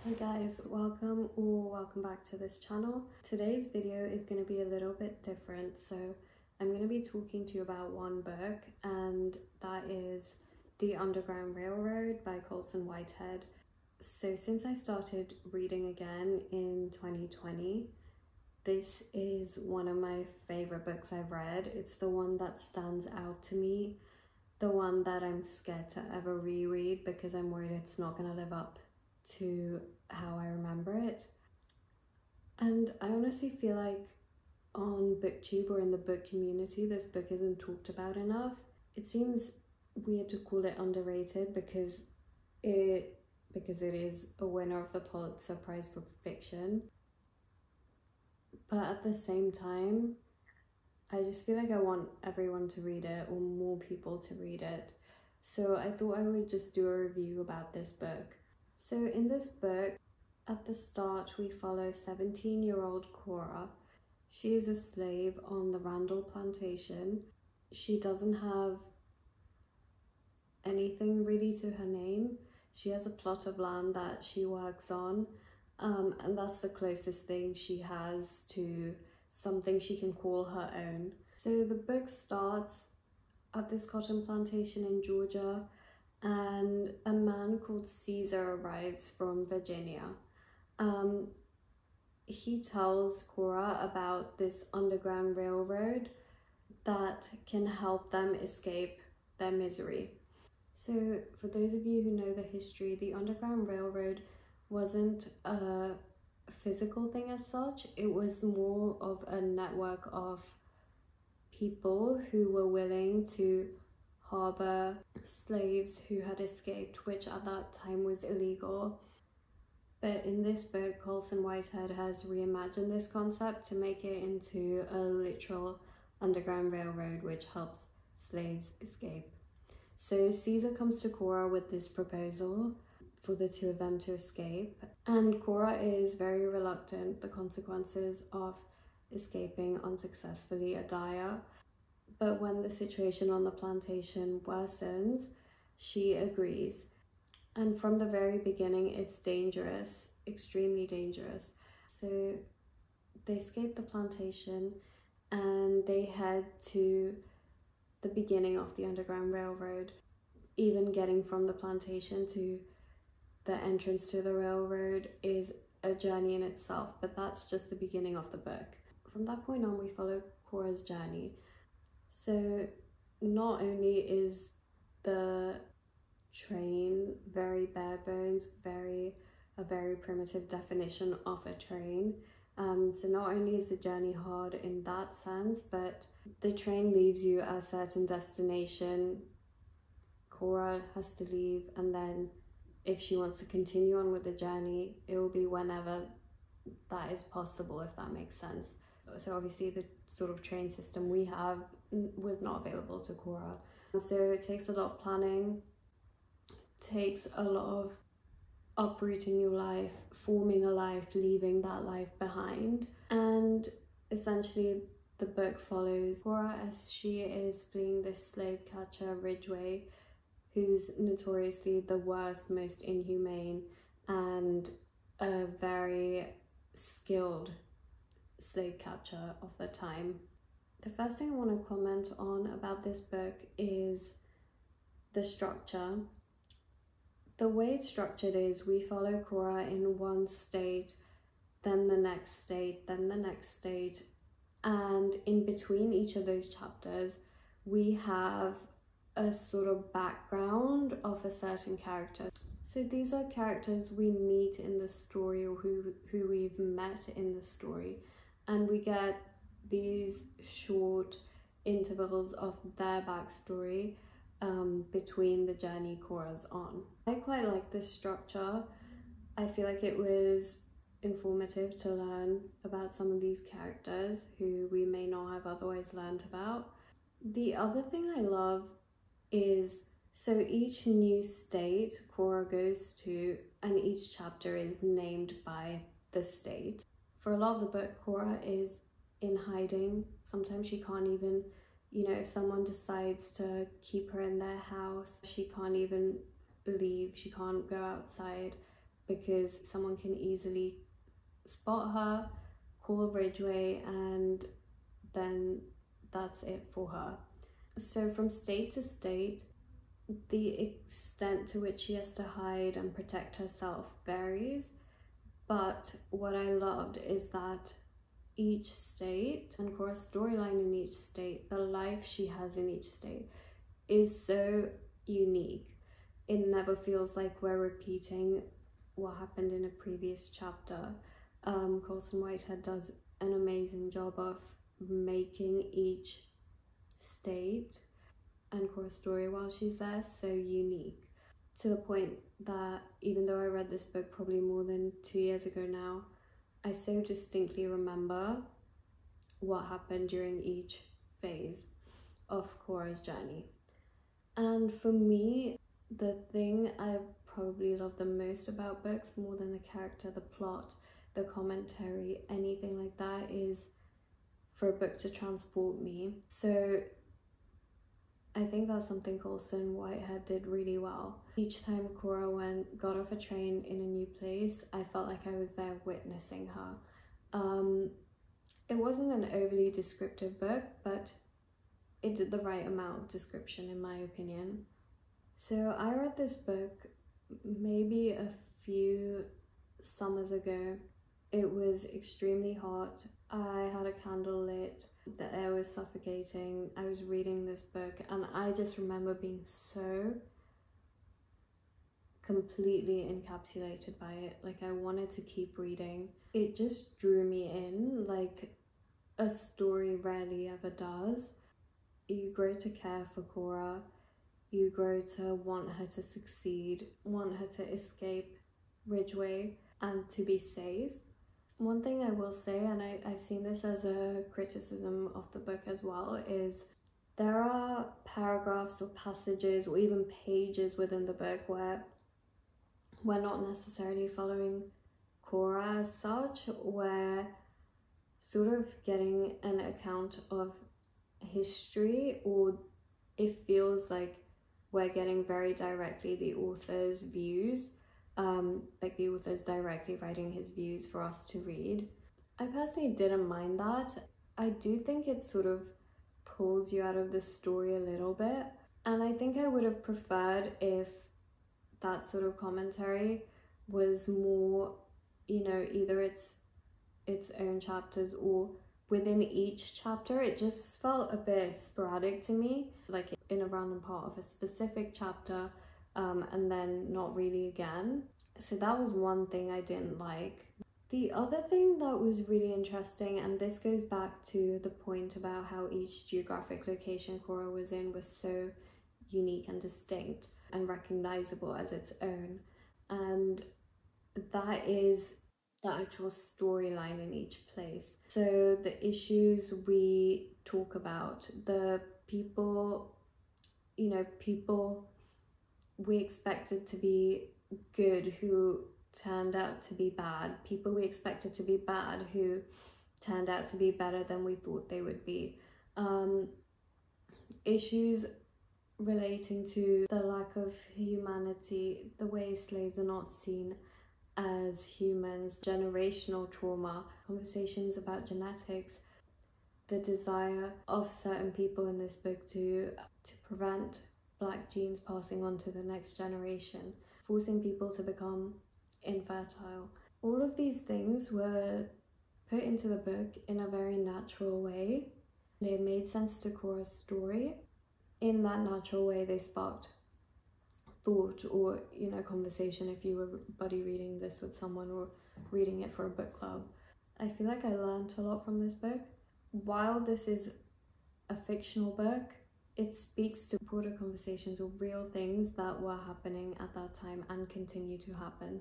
Hey guys, welcome back to this channel. Today's video is going to be a little bit different. So I'm going to be talking to you about one book, and that is The Underground Railroad by Colson Whitehead. So since I started reading again in 2020, this is one of my favorite books I've read. It's the one that stands out to me, the one that I'm scared to ever reread because I'm worried it's not going to live up to how I remember it. And I honestly feel like on BookTube or in the book community, this book isn't talked about enough. It seems weird to call it underrated because it is a winner of the Pulitzer Prize for fiction. But at the same time, I just feel like I want everyone to read it, or more people to read it. So I thought I would just do a review about this book. So in this book, at the start, we follow 17-year-old Cora. She is a slave on the Randall plantation. She doesn't have anything really to her name. She has a plot of land that she works on, and that's the closest thing she has to something she can call her own. So the book starts at this cotton plantation in Georgia, and a man called Caesar arrives from Virginia. He tells Cora about this underground railroad that can help them escape their misery. So for those of you who know the history, the Underground Railroad wasn't a physical thing as such. It was more of a network of people who were willing to harbor slaves who had escaped, which at that time was illegal. But in this book, Colson Whitehead has reimagined this concept to make it into a literal underground railroad which helps slaves escape. So Caesar comes to Cora with this proposal for the two of them to escape, and Cora is very reluctant. The consequences of escaping unsuccessfully are dire. But when the situation on the plantation worsens, she agrees. And from the very beginning, it's dangerous, extremely dangerous. So they escape the plantation and they head to the beginning of the Underground Railroad. Even getting from the plantation to the entrance to the railroad is a journey in itself, but that's just the beginning of the book. From that point on, we follow Cora's journey. So not only is the train very bare bones, a very primitive definition of a train. So not only is the journey hard in that sense, but the train leaves you at a certain destination. Cora has to leave, and then if she wants to continue on with the journey, it will be whenever that is possible, if that makes sense. So obviously the sort of train system we have was not available to Cora. So it takes a lot of planning, takes a lot of uprooting your life, forming a life, leaving that life behind. And essentially the book follows Cora as she is fleeing this slave catcher, Ridgway, who's notoriously the worst, most inhumane, and a very skilled slave catcher of the time. The first thing I want to comment on about this book is the structure. The way it's structured is we follow Cora in one state, then the next state, then the next state, and in between each of those chapters we have a sort of background of a certain character. So these are characters we meet in the story, or who we've met in the story, and we get these short intervals of their backstory between the journey Cora's on. I quite like this structure. I feel like it was informative to learn about some of these characters who we may not have otherwise learned about. The other thing I love is, so each new state Cora goes to, and each chapter is named by the state. For a lot of the book, Cora is in hiding. Sometimes she can't even, if someone decides to keep her in their house, she can't even leave, she can't go outside. because someone can easily spot her, call Ridgway, and then that's it for her. So from state to state, the extent to which she has to hide and protect herself varies. But what I loved is that each state, and Cora's storyline in each state, the life she has in each state, is so unique. It never feels like we're repeating what happened in a previous chapter. Colson Whitehead does an amazing job of making each state and Cora's story while she's there so unique, to the point that even though I read this book probably more than 2 years ago now, I so distinctly remember what happened during each phase of Cora's journey. And for me, the thing I probably love the most about books, more than the character, the plot, the commentary, anything like that, is for a book to transport me. So I think that's something Colson Whitehead did really well. Each time Cora got off a train in a new place, I felt like I was there witnessing her. It wasn't an overly descriptive book, but it did the right amount of description in my opinion. So I read this book maybe a few summers ago. It was extremely hot. I had a candle lit, the air was suffocating. I was reading this book and I just remember being so completely encapsulated by it. Like, I wanted to keep reading. It just drew me in like a story rarely ever does. You grow to care for Cora. You grow to want her to succeed, want her to escape Ridgway and to be safe. One thing I will say, and I've seen this as a criticism of the book as well, is there are paragraphs or passages or even pages within the book where we're not necessarily following Cora as such. We're sort of getting an account of history, or it feels like we're getting very directly the author's views. Like the author's directly writing his views for us to read. I personally didn't mind that. I do think it sort of pulls you out of the story a little bit, and I think I would have preferred if that sort of commentary was more, you know, either its own chapters or within each chapter. It just felt a bit sporadic to me, like in a random part of a specific chapter, and then not really again. So that was one thing I didn't like. The other thing that was really interesting, and this goes back to the point about how each geographic location Cora was in was so unique and distinct and recognizable as its own, and that is the actual storyline in each place. So the issues we talk about, the people, you know, people we expected to be good who turned out to be bad, people we expected to be bad who turned out to be better than we thought they would be, issues relating to the lack of humanity, the way slaves are not seen as humans, generational trauma, conversations about genetics, the desire of certain people in this book to prevent Black genes passing on to the next generation, forcing people to become infertile. All of these things were put into the book in a very natural way. They made sense to Cora's story. In that natural way, they sparked thought or, you know, conversation if you were buddy reading this with someone or reading it for a book club. I feel like I learned a lot from this book. While this is a fictional book, it speaks to broader conversations or real things that were happening at that time and continue to happen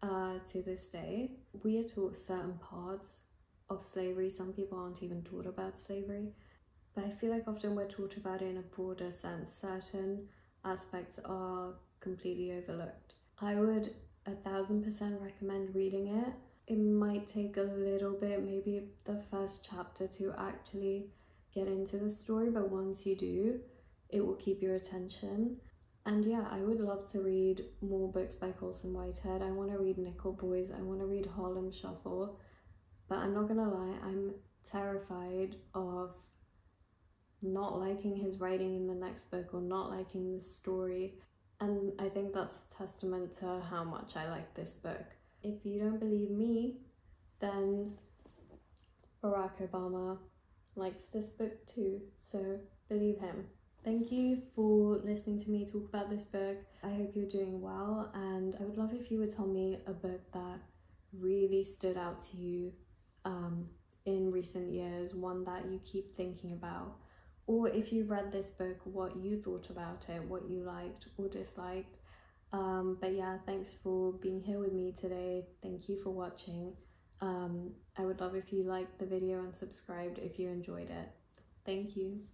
to this day. We are taught certain parts of slavery. Some people aren't even taught about slavery, but I feel like often we're taught about it in a broader sense. Certain aspects are completely overlooked. I would 1000% recommend reading it. It might take a little bit, maybe the first chapter, to actually get into the story, but once you do, it will keep your attention. And yeah, I would love to read more books by Colson Whitehead. I want to read Nickel Boys, I want to read Harlem Shuffle, but I'm not gonna lie, I'm terrified of not liking his writing in the next book or not liking the story. And I think that's testament to how much I like this book. If you don't believe me, then Barack Obama likes this book too, so believe him. Thank you for listening to me talk about this book. I hope you're doing well, and I would love if you would tell me a book that really stood out to you in recent years, one that you keep thinking about, or if you read this book, what you thought about it, what you liked or disliked. But yeah, thanks for being here with me today. Thank you for watching. I would love if you liked the video and subscribed if you enjoyed it. Thank you.